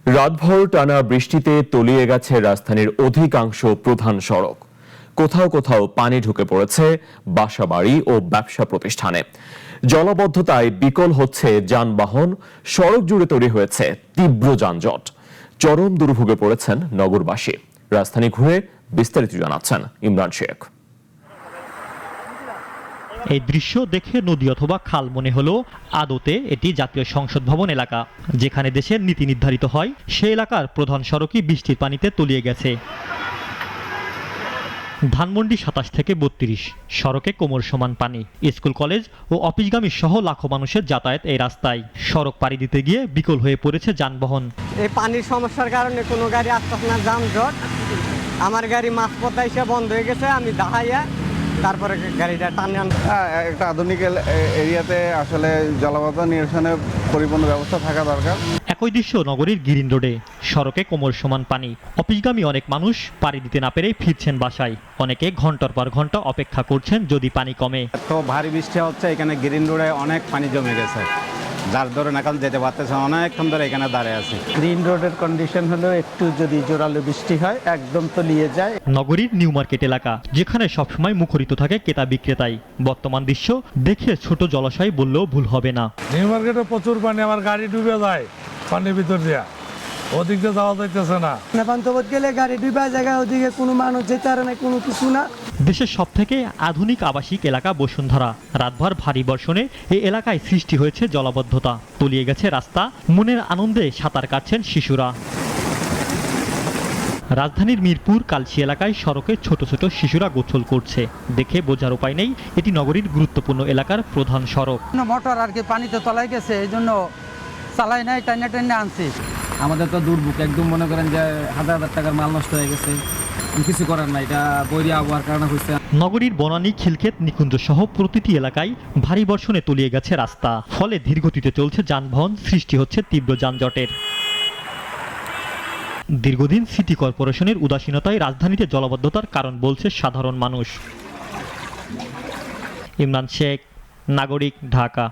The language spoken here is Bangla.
রাতভর টানা বৃষ্টিতে তলিয়ে গেছে রাজধানীর অধিকাংশ প্রধান সড়ক। কোথাও কোথাও পানি ঢুকে পড়েছে বাসাবাড়ি ও ব্যবসা প্রতিষ্ঠানে। জলাবদ্ধতায় বিকল হচ্ছে যানবাহন, সড়ক জুড়ে তৈরি হয়েছে তীব্র যানজট। চরম দুর্ভোগে পড়েছেন নগরবাসী। রাজধানী ঘুরে বিস্তারিত জানাচ্ছেন ইমরান শেখ। এই দৃশ্য দেখে নদী অথবা খাল মনে হলো, আদতে এটি জাতীয় সংসদ ভবন এলাকা। যেখানে দেশের নীতি নির্ধারিত হয়, সে এলাকার প্রধান সড়কই বৃষ্টির পানিতে তলিয়ে গেছে। ধানমন্ডি ২৭ থেকে ৩২ সড়কে কোমর সমান পানি। স্কুল, কলেজ ও অফিসগামী সহ লাখো মানুষের যাতায়াত এই রাস্তায়। সড়ক পাড়ি দিতে গিয়ে বিকল হয়ে পড়েছে যানবাহন। এই পানির সমস্যার কারণে কোনো গাড়ি আসতেছে না, যানজট। আমার গাড়ি মাঝপথে এসে বন্ধ হয়ে গেছে, আমি দাঁড়াইয়া তারপরে গাড়িটা টানে আনতে। একটা আধুনিক এরিয়াতে আসলে জলাবদ্ধতা নিরসনের পরিপূর্ণ ব্যবস্থা থাকা দরকার। একই দৃশ্য নগরীর গ্রিন রোডে। সড়কে কোমর সমান পানি। অফিসগামী অনেক মানুষ পাড়ি দিতে না পেরে ফিরছেন বাসায়। অনেকে ঘন্টার পর ঘন্টা অপেক্ষা করছেন যদি পানি কমে। তো ভারী বৃষ্টি হচ্ছে, এখানে গ্রিন রোডে অনেক পানি জমে গেছে, যার ধরুন এখন যেতে পারতেছে, অনেকক্ষণ ধরে এখানে দাঁড়িয়ে আছে। গ্রিন রোডের কন্ডিশন হলো একটু যদি জোরালো বৃষ্টি হয় একদম তলিয়ে যায়। নগরীর নিউ মার্কেট এলাকা, যেখানে সবসময় মুখরিত থাকে ক্রেতা বিক্রেতাই। বর্তমান দৃশ্য দেখে ছোট জলাশয় বললেও ভুল হবে না। নিউ মার্কেটে প্রচুর পানি, আমার গাড়ি ডুবে যায় পানির ভিতর দিয়া, ওদিক দিয়ে যাওয়া যাইতেছে না। পান্তবত গেলে গাড়ি ডুবা জায়গায়, ওদিকে কোনো মানুষ যেতে পারে না, কোনো কিছু না। দেশের সব থেকে আধুনিক আবাসিক এলাকা বসুন্ধরা। রাতভর ভারী বর্ষণে এই এলাকায় সৃষ্টি হয়েছে জলাবদ্ধতা। তলিয়ে গেছে রাস্তা, মনের আনন্দে সাঁতার কাটছেন শিশুরা। রাজধানীর মিরপুর কালচি এলাকায় সড়কে ছোট ছোট শিশুরা গোসল করছে। দেখে বোঝার উপায় নেই এটি নগরীর গুরুত্বপূর্ণ এলাকার প্রধান সড়ক। মোটর আর কি পানিতে তলায় গেছে, এই জন্য চালাই নাই, টাইনে টাইনে আনছি। আমাদের তো দুর্ভোগ, একদম মনে করেন যে হাজার হাজার টাকার মাল নষ্ট হয়ে গেছে, কিছু করার নাই, এটা বৈরী আবহাওয়ার কারণে হয়েছে। নগরীর বনানী, খিলক্ষেত, নিকুঞ্জ সহ প্রতিটি এলাকায় ভারী বর্ষণে তলিয়ে গেছে রাস্তা। ফলে ধীরগতিতে চলছে যানবাহন, সৃষ্টি হচ্ছে তীব্র যানজটের। দীর্ঘদিন সিটি কর্পোরেশনের উদাসীনতায় রাজধানীতে জলাবদ্ধতার কারণ বলছে সাধারণ মানুষ। ইমরান শেখ, নাগরিক, ঢাকা।